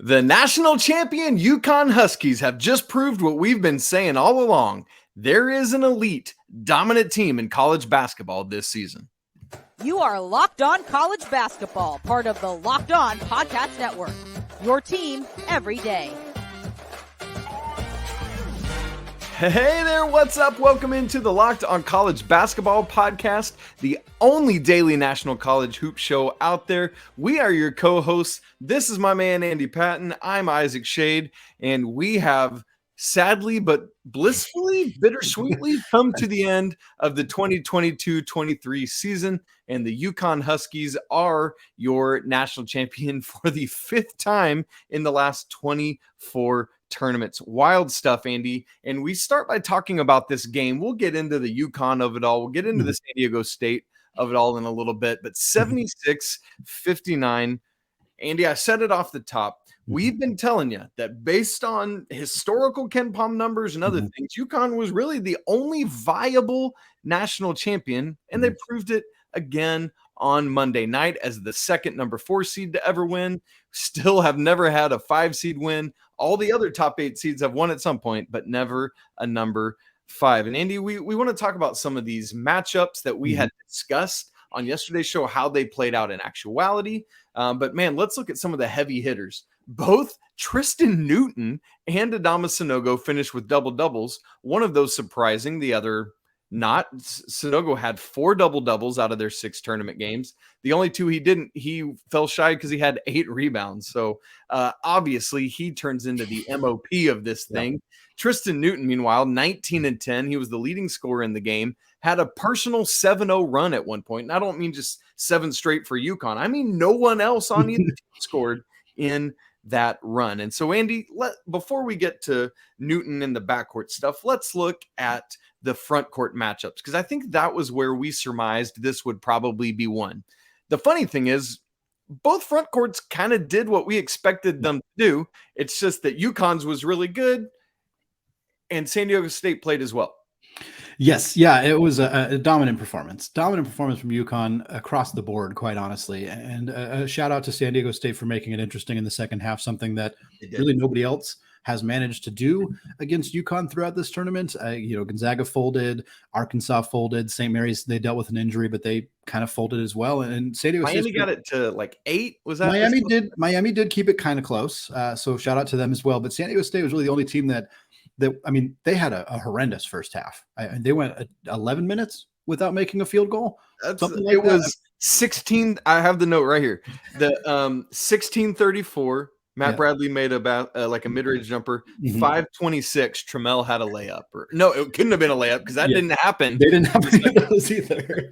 The national champion UConn Huskies have just proved what we've been saying all along. There is an elite, dominant team in college basketball this season. You are Locked On College Basketball, part of the Locked On Podcast Network. Your team every day. Hey there, what's up? Welcome into the Locked On College Basketball Podcast, the only daily national college hoop show out there. We are your co-hosts. This is my man, Andy Patton. I'm Isaac Shade, and we have sadly but blissfully, bittersweetly come to the end of the 2022-23 season, and the UConn Huskies are your national champion for the fifth time in the last 24 tournaments. Wild stuff, Andy. And we start by talking about this game. We'll get into the UConn of it all. We'll get into the San Diego State of it all in a little bit. But 76-59, Andy, I said it off the top. We've been telling you that based on historical KenPom numbers and other things, UConn was really the only viable national champion, and they proved it again on Monday night as the second number 4 seed to ever win. Still have never had a 5 seed win. All the other top 8 seeds have won at some point, but never a number 5. And Andy, we want to talk about some of these matchups that we had discussed on yesterday's show, how they played out in actuality. But man, let's look at some of the heavy hitters. Both Tristan Newton and Adam Sanogo finished with double doubles. One of those surprising, the other not. Sanogo had 4 double doubles out of their 6 tournament games. The only 2 he didn't, he fell shy because he had 8 rebounds. So obviously he turns into the MOP of this thing. Tristan Newton, meanwhile, 19-10. He was the leading scorer in the game, had a personal 7-0 run at one point. And I don't mean just 7 straight for UConn. I mean, no one else on either team scored in that run. And so, Andy, before we get to Newton and the backcourt stuff, let's look at the front court matchups, because I think that was where we surmised this would probably be one. The funny thing is, both front courts kind of did what we expected them to do. It's just that UConn's was really good, and San Diego State played as well. Yes. Yeah. It was a dominant performance from UConn across the board, quite honestly. And a shout out to San Diego State for making it interesting in the second half, something that really nobody else has managed to do against UConn throughout this tournament. Gonzaga folded, Arkansas folded, St. Mary's, they dealt with an injury, but they kind of folded as well. And San Diego Miami State got it to like 8. Was that Miami did keep it kind of close. So shout out to them as well. But San Diego State was really the only team that they had a horrendous first half. They went 11 minutes without making a field goal. It was 16. I have the note right here. The 16:34. Matt Bradley made about like a mid-range jumper. 5:26. Trammell had a layup. No, it couldn't have been a layup because that didn't happen. They didn't have any of those either.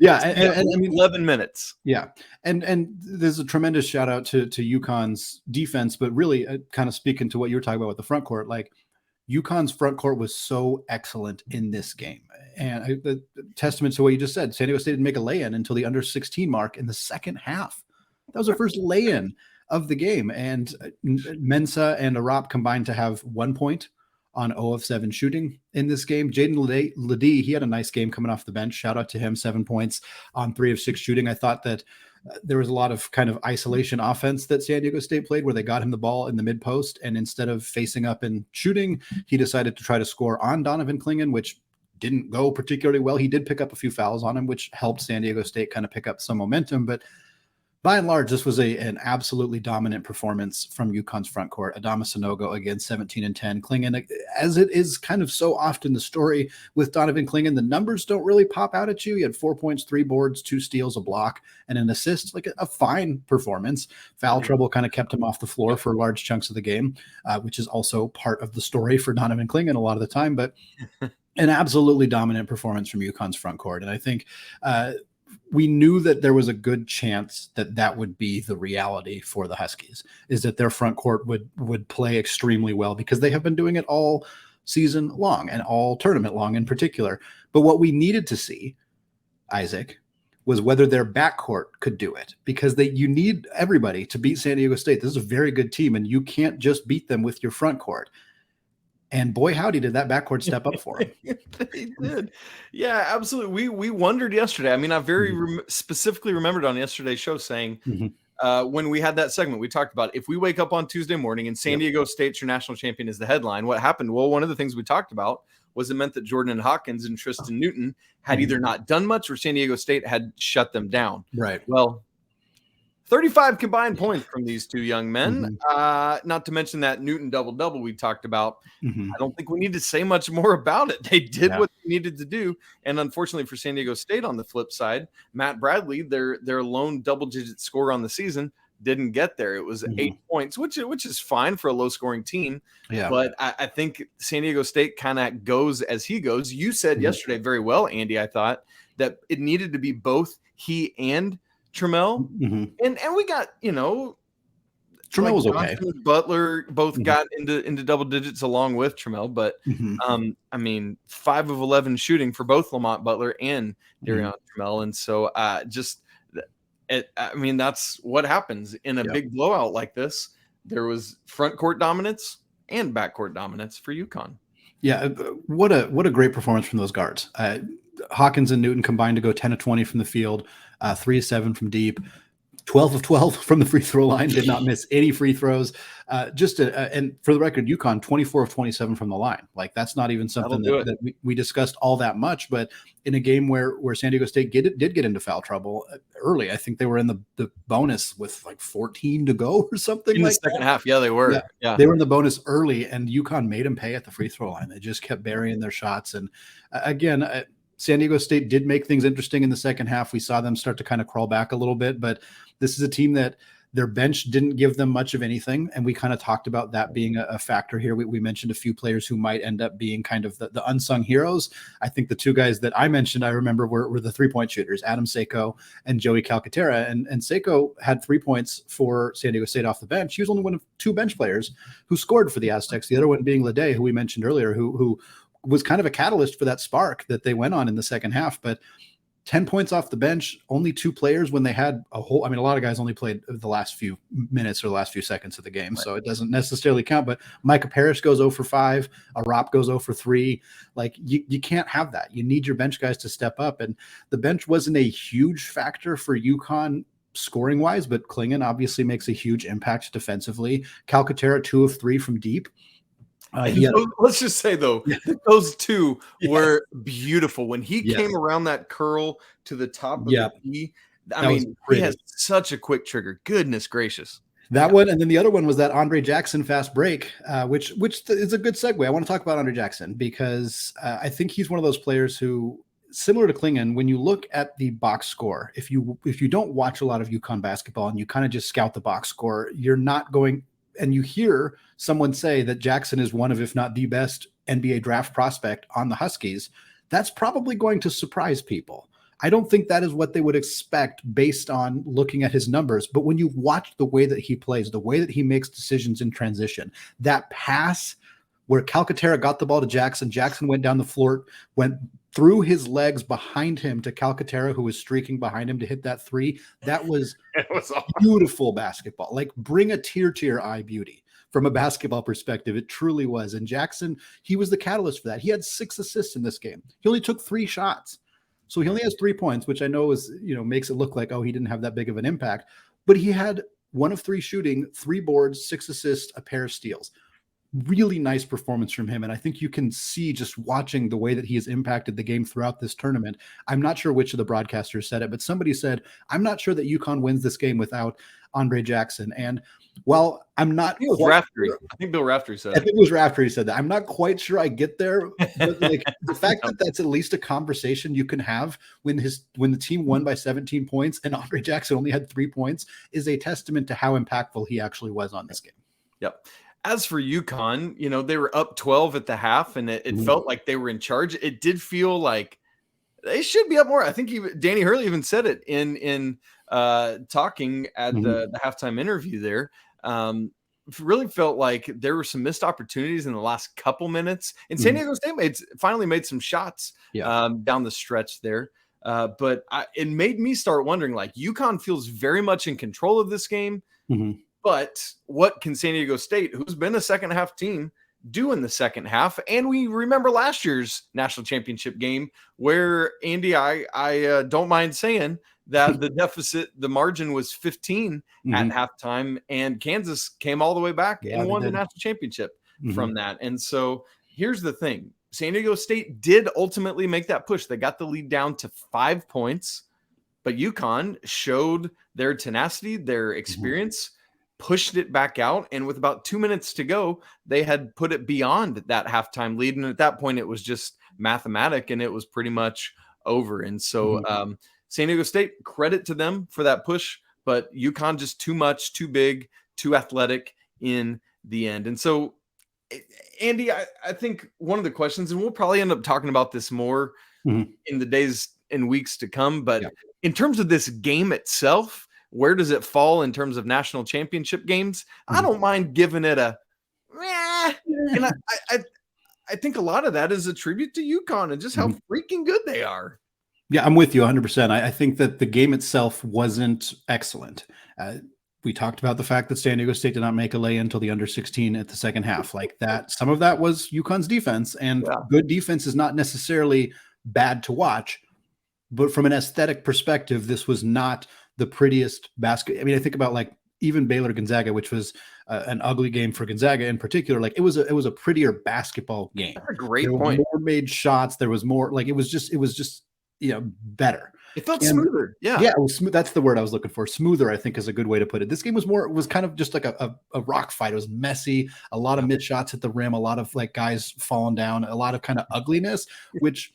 And I mean, 11 minutes. Yeah, and there's a tremendous shout out to UConn's defense, but really kind of speaking to what you were talking about with the front court, like UConn's front court was so excellent in this game. And the testament to what you just said, San Diego State didn't make a lay-in until the under 16 mark in the second half. That was our first lay-in of the game. And Mensah and Arop combined to have 1 point on 0 of 7 shooting in this game. Jaden Ledee, he had a nice game coming off the bench. Shout out to him, 7 points on 3 of 6 shooting. I thought that there was a lot of kind of isolation offense that San Diego State played where they got him the ball in the mid post. And instead of facing up and shooting, he decided to try to score on Donovan Clingan, which didn't go particularly well. He did pick up a few fouls on him, which helped San Diego State kind of pick up some momentum. But by and large, this was an absolutely dominant performance from UConn's front court. Adam Sanogo, again, 17-10. Clingan, as it is kind of so often the story with Donovan Clingan, the numbers don't really pop out at you. He had 4 points, 3 boards, 2 steals, a block, and an assist. Like a fine performance. Foul trouble kind of kept him off the floor for large chunks of the game, which is also part of the story for Donovan Clingan a lot of the time. But an absolutely dominant performance from UConn's front court. And I think we knew that there was a good chance that would be the reality for the Huskies, is that their front court would play extremely well because they have been doing it all season long and all tournament long in particular. But what we needed to see, Isaac, was whether their backcourt could do it, because you need everybody to beat San Diego State. This is a very good team, and you can't just beat them with your front court. And boy, howdy, did that backcourt step up for him. They did. Yeah, absolutely. We wondered yesterday. I mean, I very specifically remembered on yesterday's show saying, when we had that segment, we talked about if we wake up on Tuesday morning and San Diego State's your national champion is the headline, what happened? Well, one of the things we talked about was it meant that Jordan Hawkins and Tristan Newton had either not done much or San Diego State had shut them down. Right. Well, 35 combined points from these two young men. Not to mention that Newton double-double we talked about. I don't think we need to say much more about it. They did what they needed to do. And unfortunately for San Diego State on the flip side, Matt Bradley, their lone double-digit scorer on the season, didn't get there. It was 8 points, which is fine for a low-scoring team. Yeah. But I think San Diego State kind of goes as he goes. You said yesterday very well, Andy, I thought, that it needed to be both he and Trammell. And we got, Trammell was okay. Butler both got into double digits along with Trammell, but 5 of 11 shooting for both Lamont Butler and Darion Trammell. And so that's what happens in a big blowout like this. There was front court dominance and back court dominance for UConn. Yeah, what a great performance from those guards. Hawkins and Newton combined to go 10 of 20 from the field, 3 of 7 from deep, 12 of 12 from the free throw line, did not miss any free throws. And for the record, UConn 24 of 27 from the line. Like, that's not even something that we discussed all that much. But in a game where San Diego State did get into foul trouble early, I think they were in the bonus with like 14 to go or something in like the second half. Yeah, they were. Yeah, they were in the bonus early, and UConn made them pay at the free throw line. They just kept burying their shots. And again, San Diego State did make things interesting in the second half. We saw them start to kind of crawl back a little bit, but this is a team that their bench didn't give them much of anything. And we kind of talked about that being a factor here. We mentioned a few players who might end up being kind of the unsung heroes. I think the two guys that I mentioned, I remember were the 3-point shooters, Adam Sanogo and Joey Calcaterra. And Sanogo had 3 points for San Diego State off the bench. He was only one of 2 bench players who scored for the Aztecs. The other one being Lede, who we mentioned earlier, who was kind of a catalyst for that spark that they went on in the second half. But 10 points off the bench, only 2 players when they had a lot of guys only played the last few minutes or the last few seconds of the game. Right. So it doesn't necessarily count, but Micah Parrish goes 0 for 5, Arop goes 0 for 3. Like, you can't have that. You need your bench guys to step up. And the bench wasn't a huge factor for UConn scoring wise, but Klingon obviously makes a huge impact defensively. Calcaterra 2 of 3 from deep. Let's just say, though, that those two were beautiful. When he came around that curl to the top of the key, he has such a quick trigger. Goodness gracious. That one, and then the other one was that Andre Jackson fast break, which is a good segue. I want to talk about Andre Jackson because I think he's one of those players who, similar to Klingon, when you look at the box score, if you don't watch a lot of UConn basketball and you kind of just scout the box score, you're not going – and you hear someone say that Jackson is one of, if not the best NBA draft prospect on the Huskies, that's probably going to surprise people. I don't think that is what they would expect based on looking at his numbers. But when you watch the way that he plays, the way that he makes decisions in transition, that pass where Calcaterra got the ball to Jackson, Jackson went down the floor, went through his legs behind him to Calcaterra, who was streaking behind him to hit that 3. That was beautiful basketball. Like, bring a tear to your eye beauty from a basketball perspective. It truly was. And Jackson, he was the catalyst for that. He had 6 assists in this game. He only took 3 shots. So he only has 3 points, which I know is, makes it look like, oh, he didn't have that big of an impact. But he had 1 of 3 shooting, 3 boards, 6 assists, a pair of steals. Really nice performance from him. And I think you can see just watching the way that he has impacted the game throughout this tournament. I'm not sure which of the broadcasters said it, but somebody said, I'm not sure that UConn wins this game without Andre Jackson. And while I'm not, I think Bill Raftery said I think it was Raftery said that. I'm not quite sure I get there, but like the fact that that's at least a conversation you can have when the team won by 17 points and Andre Jackson only had 3 points is a testament to how impactful he actually was on this game. Yep. As for UConn, they were up 12 at the half, and it felt like they were in charge. It did feel like they should be up more. I think Danny Hurley even said it in talking at the halftime interview there. Really felt like there were some missed opportunities in the last couple minutes. And San Diego State finally made some shots down the stretch there. But it made me start wondering, like, UConn feels very much in control of this game. But what can San Diego State, who's been a second half team, do in the second half? And we remember last year's national championship game where, Andy, I don't mind saying that the margin was 15 at halftime, and Kansas came all the way back and won the national championship from that. And so here's the thing. San Diego State did ultimately make that push. They got the lead down to 5 points, but UConn showed their tenacity, their experience, pushed it back out, and with about 2 minutes to go, they had put it beyond that halftime lead. And at that point, it was just mathematic, and it was pretty much over. And so San Diego State, credit to them for that push, but UConn just too much, too big, too athletic in the end. And so, Andy, I think one of the questions, and we'll probably end up talking about this more in the days and weeks to come, but in terms of this game itself, where does it fall in terms of national championship games? I don't mind giving it a and I think a lot of that is a tribute to UConn and just how freaking good they are. Yeah, I'm with you 100%. I think that the game itself wasn't excellent. We talked about the fact that San Diego State did not make a lay until the under 16 at the second half. Like that, some of that was UConn's defense, and good defense is not necessarily bad to watch. But from an aesthetic perspective, this was not the prettiest basket. I mean, I think about like even Baylor Gonzaga, which was an ugly game for Gonzaga in particular. Like it was a prettier basketball game. That's a great point. There were more made shots. There was more like it was just better. It felt smoother. Yeah, it was smooth. That's the word I was looking for. Smoother, I think, is a good way to put it. This game was kind of just like a rock fight. It was messy, a lot of mid shots at the rim, a lot of like guys falling down, a lot of kind of ugliness, which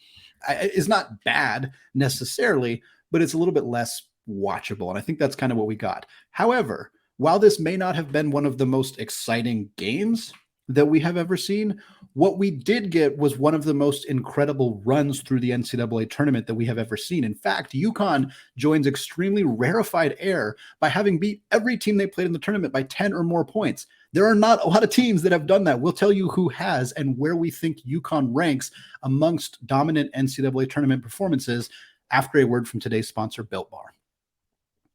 is not bad necessarily, but it's a little bit less watchable. And I think that's kind of what we got. However, while this may not have been one of the most exciting games that we have ever seen, what we did get was one of the most incredible runs through the NCAA tournament that we have ever seen. In fact, UConn joins extremely rarefied air by having beat every team they played in the tournament by 10 or more points. There are not a lot of teams that have done that. We'll tell you who has and where we think UConn ranks amongst dominant NCAA tournament performances after a word from today's sponsor, Built Bar.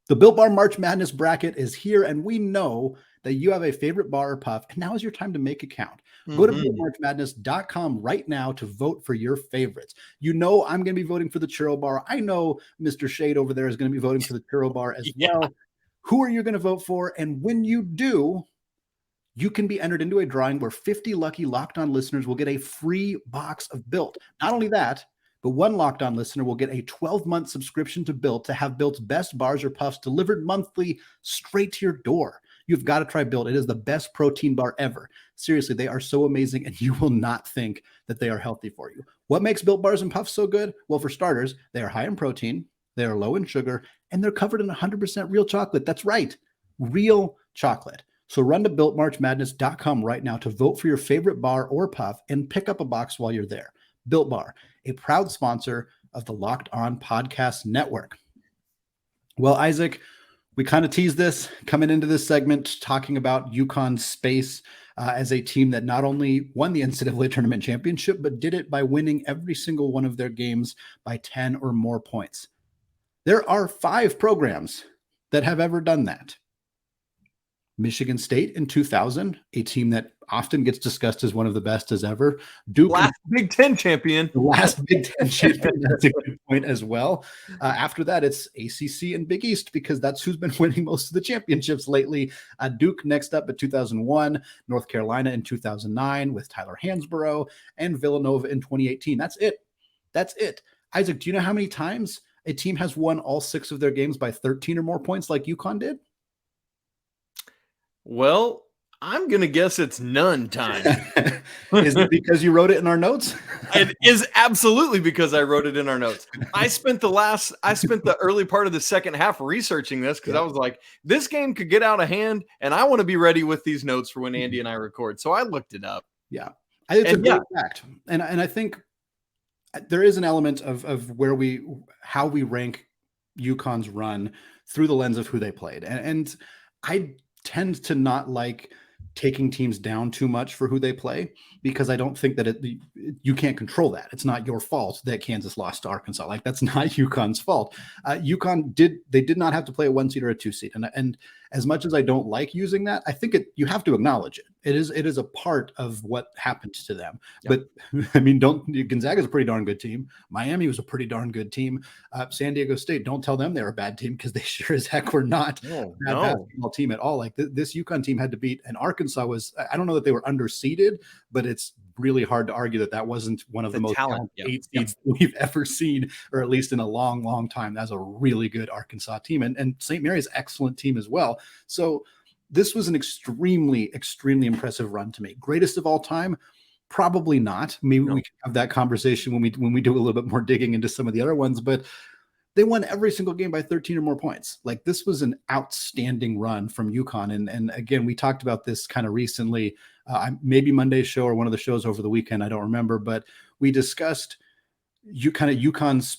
The Built Bar March Madness bracket is here, and we know that you have a favorite bar or puff, and now is your time to make it count. Go to BuiltMarchMadness.com right now to vote for your favorites. You know I'm going to be voting for the churro bar. I know Mr. Shade over there is going to be voting for the churro bar as well. Who are you going to vote for? And when you do, you can be entered into a drawing where 50 lucky Locked On listeners will get a free box of Built. Not only that, but one Locked On listener will get a 12-month subscription to Built to have Built's best bars or puffs delivered monthly straight to your door. You've got to try Built. It is the best protein bar ever. Seriously, they are so amazing, and you will not think that they are healthy for you. What makes Built bars and puffs so good? Well, for starters, they are high in protein, they are low in sugar, and they're covered in 100% real chocolate. That's right, real chocolate. So run to BuiltMarchMadness.com right now to vote for your favorite bar or puff and pick up a box while you're there. Built Bar, a proud sponsor of the Locked On Podcast Network. Well, Isaac, we kind of teased this coming into this segment, talking about UConn's space as a team that not only won the NCAA Tournament championship, but did it by winning every single one of their games by 10 or more points. There are 5 programs that have ever done that. Michigan State in 2000, a team that often gets discussed as one of the best as ever. Duke, last Big Ten champion. The last Big Ten champion. That's a good point as well. After that, it's ACC and Big East because that's who's been winning most of the championships lately. Duke next up at 2001, North Carolina in 2009 with Tyler Hansborough, and Villanova in 2018. That's it. Isaac, do you know how many times a team has won all 6 of their games by 13 or more points like UConn did? Well, I'm going to guess it's none time. Is it because you wrote it in our notes? It is absolutely because I wrote it in our notes. I spent the early part of the second half researching this because I was like, this game could get out of hand and I want to be ready with these notes for when Andy and I record. So I looked it up. Yeah. It's a great fact. And I think there is an element of how we rank UConn's run through the lens of who they played. And I tend to not like taking teams down too much for who they play because I don't think that you can't control that. It's not your fault that Kansas lost to Arkansas. Like that's not UConn's fault. UConn did not have to play a 1 seed or a 2 seed. And as much as I don't like using that, I think you have to acknowledge it. It is a part of what happened to them. Yeah. But I mean, Gonzaga's a pretty darn good team. Miami was a pretty darn good team. San Diego State, don't tell them they're a bad team, because they sure as heck were not a bad basketball team at all. Like this UConn team had to beat, and Arkansas was, I don't know that they were underseeded, but it's really hard to argue that that wasn't one of the most talented 8 seeds we've ever seen, or at least in a long, long time. That's a really good Arkansas team. And St. Mary's excellent team as well. So this was an extremely, extremely impressive run to me. Greatest of all time? Probably not. Maybe we can have that conversation when we do a little bit more digging into some of the other ones, but they won every single game by 13 or more points. Like, this was an outstanding run from UConn. And again, we talked about this kind of recently, maybe Monday's show or one of the shows over the weekend, I don't remember, but we discussed UConn's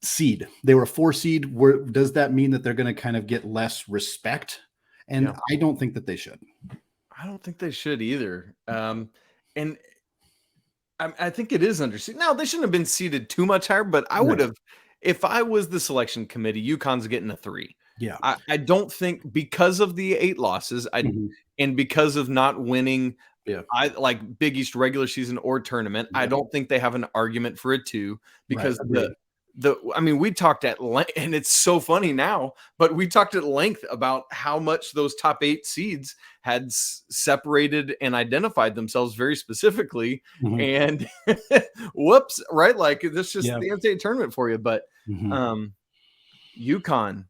seed. They were a 4 seed. Does that mean that they're going to kind of get less respect? And I don't think that they should. I don't think they should either. And I think it is underseeded. Now, they shouldn't have been seeded too much higher, but I would have, if I was the selection committee, UConn's getting a 3. Yeah. I don't think, because of the 8 losses and because of not winning I like Big East regular season or tournament, I don't think they have an argument for a 2, because I mean, we talked at length, and it's so funny now, but we talked at length about how much those top 8 seeds had separated and identified themselves very specifically. And whoops, right? Like, this just the NCAA tournament for you. But UConn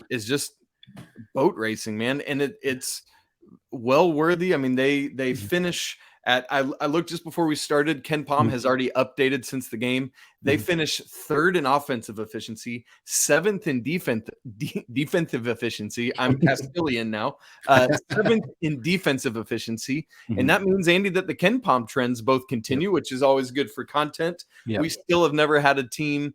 is just boat racing, man. And it's well worthy. I mean, they finish at, I looked just before we started, Ken Pom has already updated since the game. They finish 3rd in offensive efficiency, 7th in defensive efficiency. I'm Castilian now. 7th in defensive efficiency. And that means, Andy, that the Ken Pom trends both continue, which is always good for content. We still have never had a team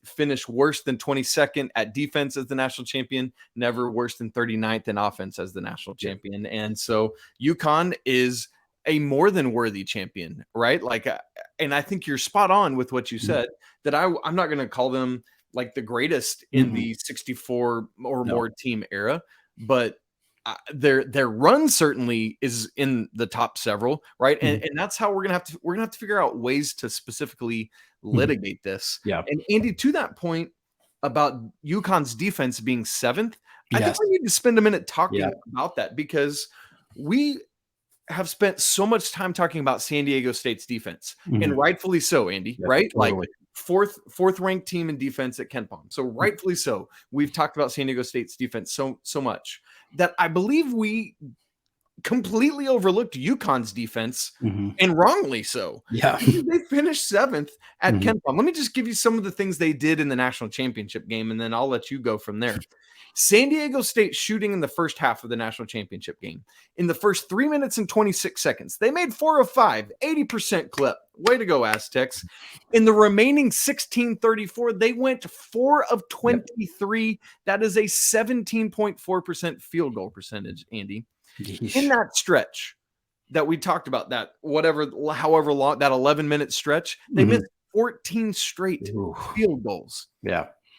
finish worse than 22nd at defense as the national champion, never worse than 39th in offense as the national champion. And so UConn is a more than worthy champion, right? Like, and I think you're spot on with what you said, that I'm not going to call them like the greatest in the 64 or more team era, but their run certainly is in the top several, right? And that's how we're gonna have to figure out ways to specifically litigate this. And Andy, to that point about UConn's defense being 7th, I think we need to spend a minute talking about that, because we have spent so much time talking about San Diego State's defense, and rightfully so, Andy, right? Totally. Like, fourth ranked team in defense at Ken Pom. So rightfully so. We've talked about San Diego State's defense so much that I believe we completely overlooked UConn's defense, and wrongly so. They finished 7th at Ken Pom. Let me just give you some of the things they did in the national championship game, and then I'll let you go from there. San Diego State shooting in the first half of the national championship game. In the first 3 minutes and 26 seconds, they made 4 of 5, 80% clip. Way to go, Aztecs. In the remaining 16:34, they went 4 of 23. That is a 17.4% field goal percentage, Andy. In that stretch that we talked about, that however long, that 11-minute stretch, they missed 14 straight field goals.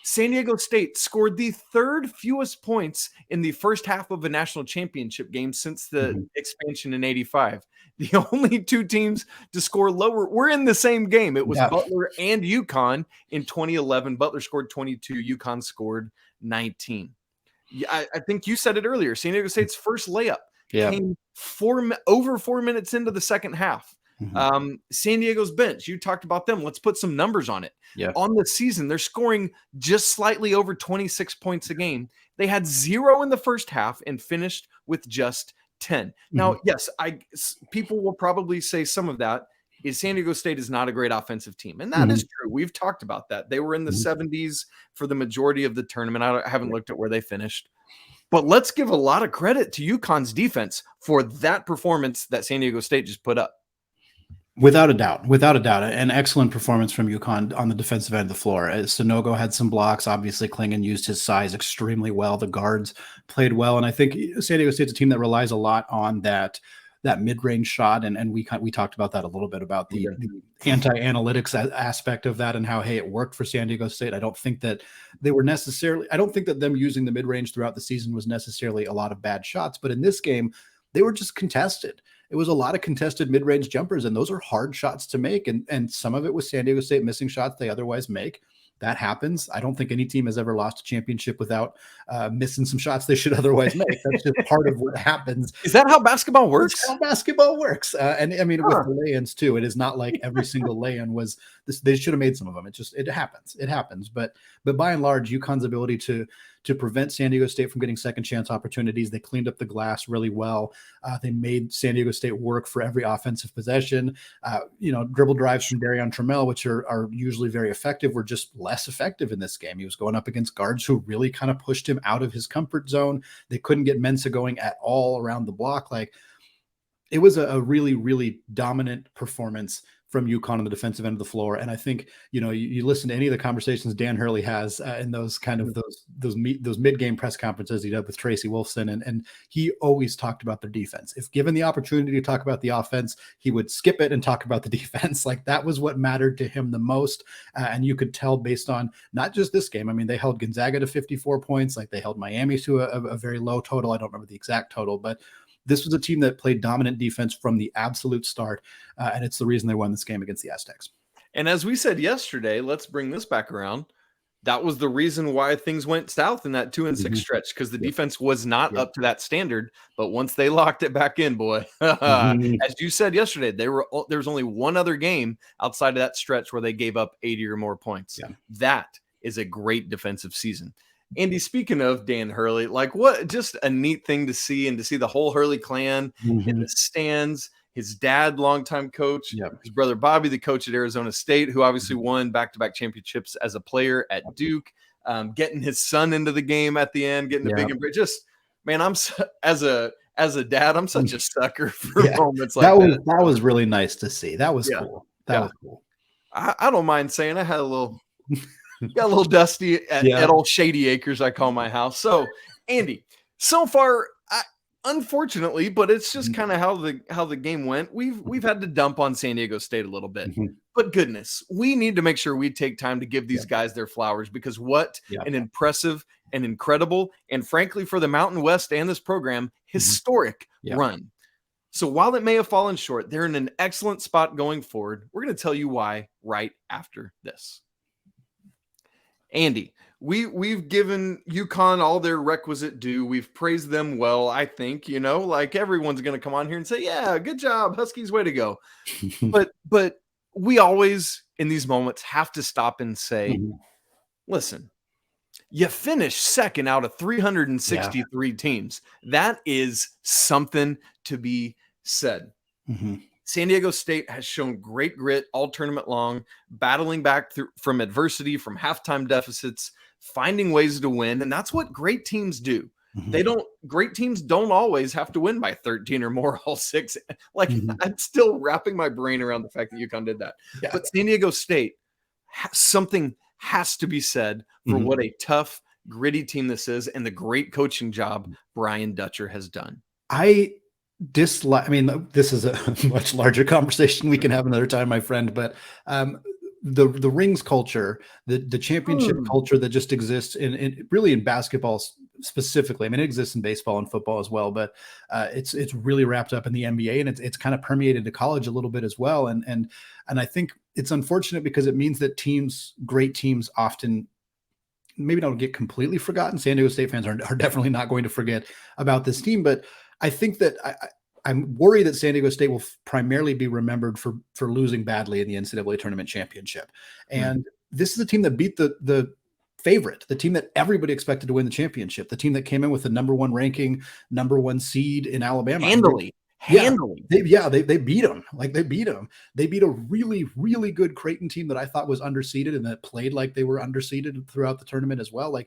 San Diego State scored the 3rd fewest points in the first half of a national championship game since the expansion in 85. The only 2 teams to score lower were in the same game. It was Butler and UConn in 2011. Butler scored 22. UConn scored 19. I think you said it earlier. San Diego State's first layup came over 4 minutes into the second half. San Diego's bench, you talked about them. Let's put some numbers on it. On the season, they're scoring just slightly over 26 points a game. They had 0 in the first half and finished with just 10. Now, yes, people will probably say some of that is San Diego State is not a great offensive team. And that is true. We've talked about that. They were in the 70s for the majority of the tournament. I haven't looked at where they finished. But let's give a lot of credit to UConn's defense for that performance that San Diego State just put up. Without a doubt, an excellent performance from UConn on the defensive end of the floor. Sanogo had some blocks. Obviously, Klingon used his size extremely well. The guards played well. And I think San Diego State's a team that relies a lot on that that mid-range shot. And we talked about that a little bit, about the anti-analytics aspect of that and how, hey, it worked for San Diego State. I don't think that them using the mid-range throughout the season was necessarily a lot of bad shots, but in this game, they were just contested. It was a lot of contested mid-range jumpers, and those are hard shots to make. And some of it was San Diego State missing shots they otherwise make. That happens. I don't think any team has ever lost a championship without missing some shots they should otherwise make. That's just part of what happens. Is that how basketball works? That's how basketball works. And I mean, with the lay-ins too, it is not like every single lay-in was this. They should have made some of them. It happens. It happens. But by and large, UConn's ability to prevent San Diego State from getting second chance opportunities, they cleaned up the glass really well. They made San Diego State work for every offensive possession. Dribble drives from Darion Trammell, which are usually very effective, were just less effective in this game. He was going up against guards who really kind of pushed him out of his comfort zone. They couldn't get Mensah going at all around the block. Like, it was a really, really dominant performance from UConn on the defensive end of the floor. And I think, you listen to any of the conversations Dan Hurley has in those kind of those mid-game press conferences he did with Tracy Wolfson. And he always talked about their defense. If given the opportunity to talk about the offense, he would skip it and talk about the defense. Like, that was what mattered to him the most. And you could tell based on not just this game. I mean, they held Gonzaga to 54 points. Like, they held Miami to a very low total. I don't remember the exact total, but this was a team that played dominant defense from the absolute start, and it's the reason they won this game against the Aztecs. And as we said yesterday, let's bring this back around. That was the reason why things went south in that 2-6 stretch, because the defense was not up to that standard. But once they locked it back in, boy, as you said yesterday, there was only one other game outside of that stretch where they gave up 80 or more points. Yeah. That is a great defensive season. Andy, speaking of Dan Hurley, like, what just a neat thing to see, and to see the whole Hurley clan in the stands. His dad, longtime coach, his brother Bobby, the coach at Arizona State, who obviously won back-to-back championships as a player at Duke, getting his son into the game at the end, getting the big embrace. Just, man, as a dad, I'm such a sucker for moments like that. That was really nice to see. That was cool. That was cool. I don't mind saying I had a little. Got a little dusty at old Shady Acres, I call my house. So, Andy, so far, unfortunately, but it's just kind of how the game went. We've had to dump on San Diego State a little bit, but goodness, we need to make sure we take time to give these guys their flowers, because what an impressive and incredible, and frankly, for the Mountain West and this program, historic run. So while it may have fallen short, they're in an excellent spot going forward. We're going to tell you why right after this. Andy, we've given UConn all their requisite due. We've praised them well, I think, like everyone's going to come on here and say, yeah, good job, Huskies, way to go. but we always in these moments have to stop and say, listen, you finished second out of 363 teams. That is something to be said. San Diego State has shown great grit all tournament long, battling back from adversity, from halftime deficits, finding ways to win. And that's what great teams do. Great teams don't always have to win by 13 or more all six. Like, I'm still wrapping my brain around the fact that UConn did that. But San Diego State, something has to be said for what a tough, gritty team this is, and the great coaching job Brian Dutcher has done. This is a much larger conversation we can have another time, my friend, but the rings culture, the championship culture that just exists in really in basketball specifically. I mean, it exists in baseball and football as well, but it's really wrapped up in the NBA, and it's kind of permeated to college a little bit as well. And I think it's unfortunate, because it means that great teams often maybe don't get completely forgotten. San Diego State fans are definitely not going to forget about this team, but I think that I'm worried that San Diego State will primarily be remembered for losing badly in the NCAA Tournament championship. And this is a team that beat the favorite, the team that everybody expected to win the championship, the team that came in with the number 1 ranking, number 1 seed in Alabama. Handily. They beat them. They beat them. They beat a really, really good Creighton team that I thought was underseeded, and that played like they were underseeded throughout the tournament as well.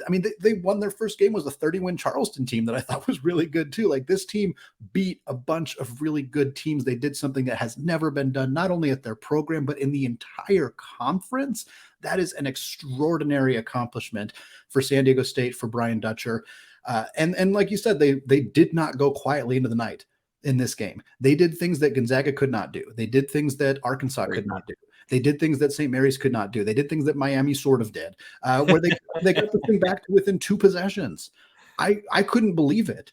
They won their first game, was a 30-win Charleston team that I thought was really good too. Like, this team beat a bunch of really good teams. They did something that has never been done, not only at their program, but in the entire conference. That is an extraordinary accomplishment for San Diego State, for Brian Dutcher. And like you said, they did not go quietly into the night. in this game. They did things that Gonzaga could not do. They did things that Arkansas could not do. They did things that St. Mary's could not do. They did things that Miami sort of did, where they got the thing back to within 2 possessions. I couldn't believe it.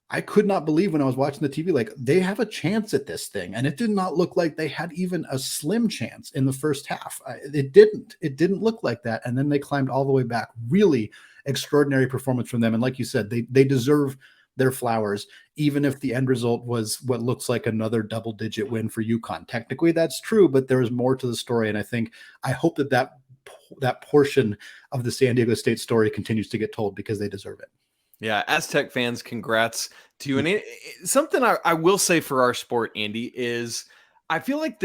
I could not believe when I was watching the TV, like, they have a chance at this thing. And it did not look like they had even a slim chance in the first half. It didn't look like that. And then they climbed all the way back. Really extraordinary performance from them. And like you said, they deserve their flowers, even if the end result was what looks like another double-digit win for UConn. Technically, that's true, but there is more to the story. And I hope that portion of the San Diego State story continues to get told, because they deserve it. Yeah, Aztec fans, congrats to you. And something I will say for our sport, Andy, is I feel like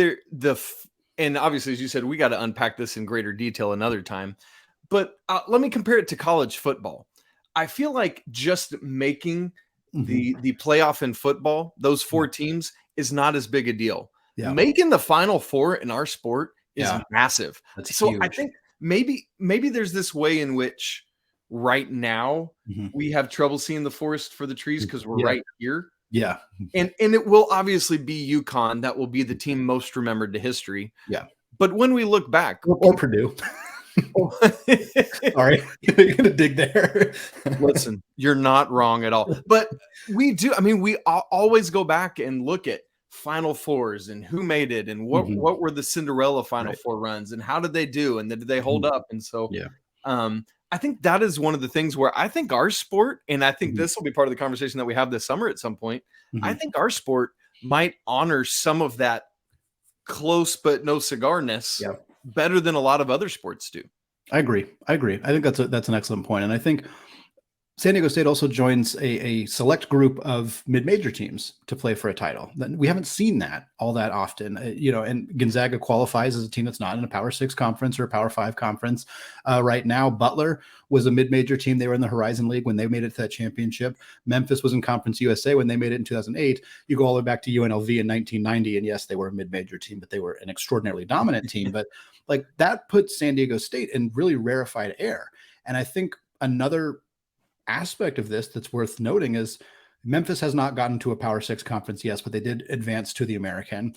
and obviously, as you said, we got to unpack this in greater detail another time. But let me compare it to college football. I feel like just making the playoff in football, those 4 teams, is not as big a deal. Yeah. Making the Final Four in our sport is massive. That's so huge. I think maybe there's this way in which right now we have trouble seeing the forest for the trees because we're right here. Yeah. And it will obviously be UConn that will be the team most remembered to history. Yeah. But when we look back, or Purdue. Sorry, you're gonna dig there. Listen, you're not wrong at all. But we do. I mean, we always go back and look at Final Fours and who made it and what were the Cinderella Final Four runs and how did they do and did they hold up? And so, I think that is one of the things where I think our sport, and I think this will be part of the conversation that we have this summer at some point. I think our sport might honor some of that close but no cigarness better than a lot of other sports do. I agree. I think that's an excellent point. And I think San Diego State also joins a select group of mid-major teams to play for a title. We haven't seen that all that often, and Gonzaga qualifies as a team that's not in a Power 6 conference or a Power 5 conference. Right now, Butler was a mid-major team. They were in the Horizon League when they made it to that championship. Memphis was in Conference USA when they made it in 2008. You go all the way back to UNLV in 1990, and yes, they were a mid-major team, but they were an extraordinarily dominant team. But like that puts San Diego State in really rarefied air. And I think another aspect of this that's worth noting is Memphis has not gotten to a Power 6 conference yet, but they did advance to the American.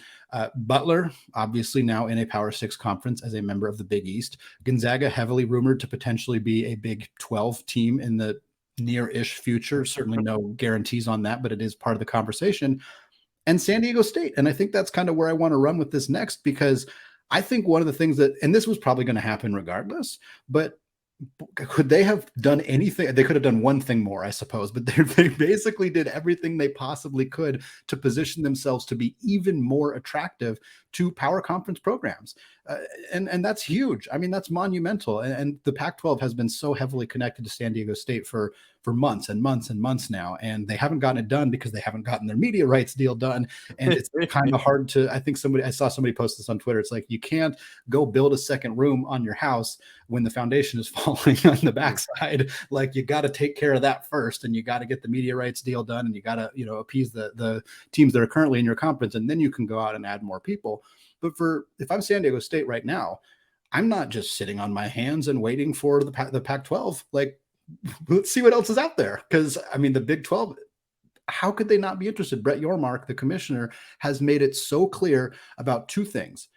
Butler, obviously now in a Power 6 conference as a member of the Big East. Gonzaga, heavily rumored to potentially be a Big 12 team in the near-ish future. Certainly no guarantees on that, but it is part of the conversation. And San Diego State. And I think that's kind of where I want to run with this next, because I think one of the things that, and this was probably going to happen regardless, but could they have done anything? They could have done one thing more, I suppose, but they basically did everything they possibly could to position themselves to be even more attractive to power conference programs. And that's huge. I mean, that's monumental. And the Pac-12 has been so heavily connected to San Diego State for months and months and months now. And they haven't gotten it done because they haven't gotten their media rights deal done. And it's kind of hard to, I saw somebody post this on Twitter. It's like, you can't go build a second room on your house when the foundation is falling on the backside. Like, you got to take care of that first, and you got to get the media rights deal done, and you got to, appease the teams that are currently in your conference. And then you can go out and add more people. But if I'm San Diego State right now, I'm not just sitting on my hands and waiting for the Pac-12. Like, let's see what else is out there. Because, I mean, the Big 12, how could they not be interested? Brett Yormark, the commissioner, has made it so clear about two things.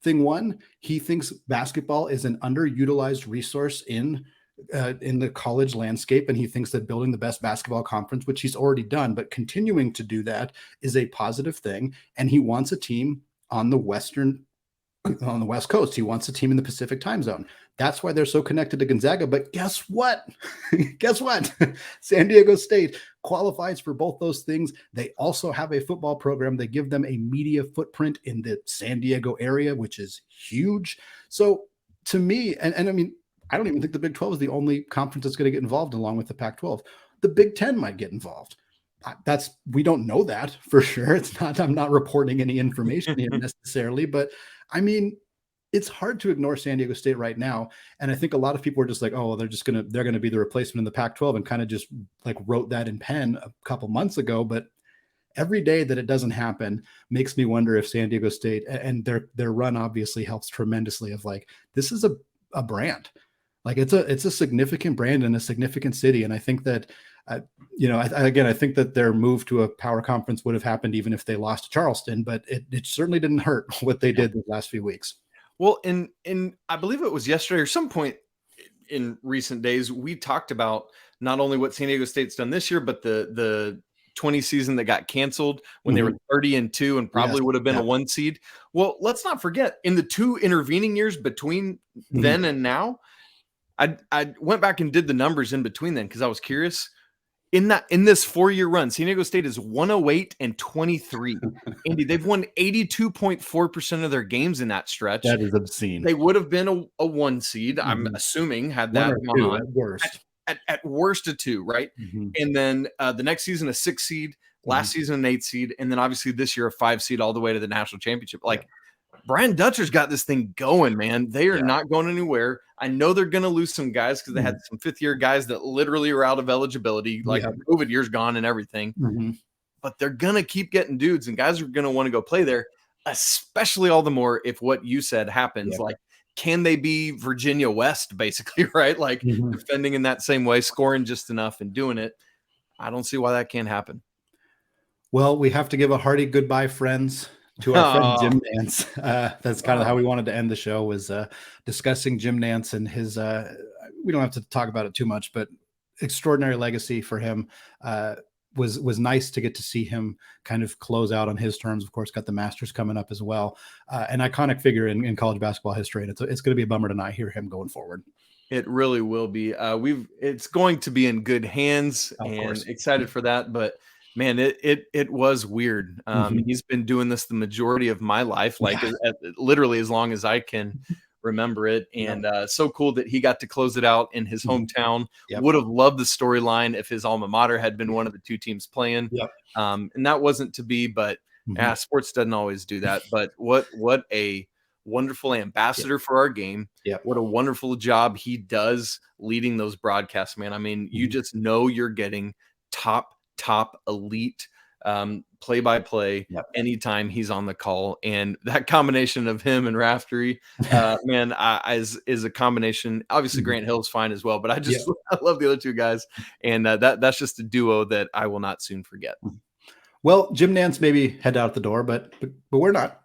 Thing one, he thinks basketball is an underutilized resource in the college landscape, and he thinks that building the best basketball conference, which he's already done, but continuing to do that, is a positive thing. And he wants a team on the West Coast. He wants a team in the Pacific time zone. That's why they're so connected to Gonzaga. But guess what? San Diego State qualifies for both those things. They also have a football program. They give them a media footprint in the San Diego area, which is huge. So to me, and I mean, I don't even think the Big 12 is the only conference that's going to get involved along with the Pac-12. The Big 10 might get involved. We don't know that for sure. I'm not reporting any information here necessarily, but I mean, it's hard to ignore San Diego State right now. And I think a lot of people are just like, oh, they're going to be the replacement in the Pac-12, and kind of just like wrote that in pen a couple months ago. But every day that it doesn't happen makes me wonder if San Diego State, and their run obviously helps tremendously, of like, this is a brand. Like, it's a significant brand in a significant city. And I think that I think that their move to a power conference would have happened even if they lost to Charleston, but it certainly didn't hurt what they did the last few weeks. Well, in I believe it was yesterday or some point in recent days, we talked about not only what San Diego State's done this year, but the 20 season that got canceled when they were 30-2 and probably would have been a 1 seed. Well, let's not forget, in the 2 intervening years between then and now, I went back and did the numbers in between then because I was curious. In this 4-year run, San Diego State is 108-23. Andy, they've won 82.4% of their games in that stretch. That is obscene. They would have been a 1 seed, I'm assuming, had that gone on. At worst. At worst a 2, right? And then the next season a 6 seed, last season an 8 seed, and then obviously this year a 5 seed all the way to the national championship. Like Brian Dutcher's got this thing going, man. They are not going anywhere. I know they're going to lose some guys because they had some 5th-year guys that literally are out of eligibility, like the COVID year's gone and everything. But they're going to keep getting dudes, and guys are going to want to go play there, especially all the more if what you said happens. Like, can they be Virginia West, basically, right? Like defending in that same way, scoring just enough and doing it. I don't see why that can't happen. Well, we have to give a hearty goodbye, friends, to our friend Jim Nance. That's kind of how we wanted to end the show, was discussing Jim Nance and his we don't have to talk about it too much, but extraordinary legacy for him. Was nice to get to see him kind of close out on his terms. Of course, got the Masters coming up as well. An iconic figure in college basketball history, and it's going to be a bummer to not hear him going forward. It really will be. It's going to be in good hands, and excited for that. But man, it was weird. He's been doing this the majority of my life, like literally as long as I can remember it. And so cool that he got to close it out in his hometown. Would have loved the storyline if his alma mater had been one of the 2 teams playing. And that wasn't to be, but sports doesn't always do that. But what a wonderful ambassador for our game. What a wonderful job he does leading those broadcasts, man. I mean, you just know you're getting top elite play-by-play anytime he's on the call. And that combination of him and Raftery, man, is a combination. Obviously Grant Hill's fine as well, but I love the other 2 guys. And that's just a duo that I will not soon forget. Well, Jim Nance maybe head out the door, but we're not.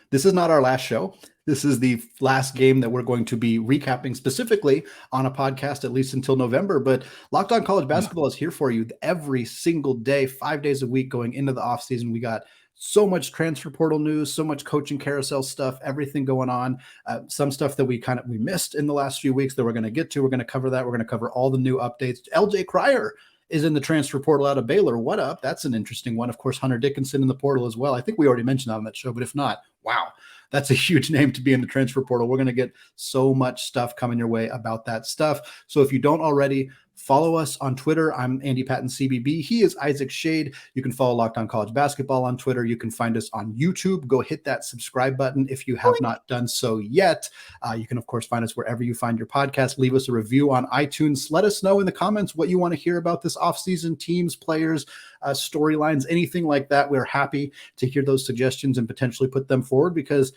This is not our last show. This is the last game that we're going to be recapping specifically on a podcast, at least until November. But Locked On College Basketball is here for you every single day, 5 days a week going into the offseason. We got so much transfer portal news, so much coaching carousel stuff, everything going on. Some stuff that we missed in the last few weeks that we're going to get to. We're going to cover that. We're going to cover all the new updates. LJ Cryer is in the transfer portal out of Baylor. What up? That's an interesting one. Of course, Hunter Dickinson in the portal as well. I think we already mentioned that on that show, but if not, wow. That's a huge name to be in the transfer portal. We're going to get so much stuff coming your way about that stuff. So if you don't already, follow us on Twitter. I'm Andy Patton, CBB. He is Isaac Shade. You can follow Locked On College Basketball on Twitter. You can find us on YouTube. Go hit that subscribe button if you have not done so yet. You can, of course, find us wherever you find your podcast. Leave us a review on iTunes. Let us know in the comments what you want to hear about this offseason, teams, players, storylines, anything like that. We're happy to hear those suggestions and potentially put them forward because,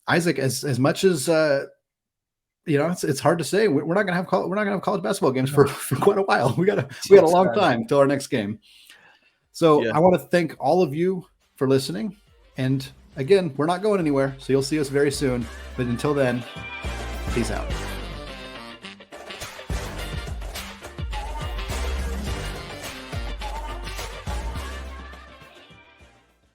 Isaac, as much as it's hard to say. We're not going to have college basketball games for quite a while. We got a long time till our next game. So I want to thank all of you for listening. And again, we're not going anywhere, so you'll see us very soon. But until then, peace out.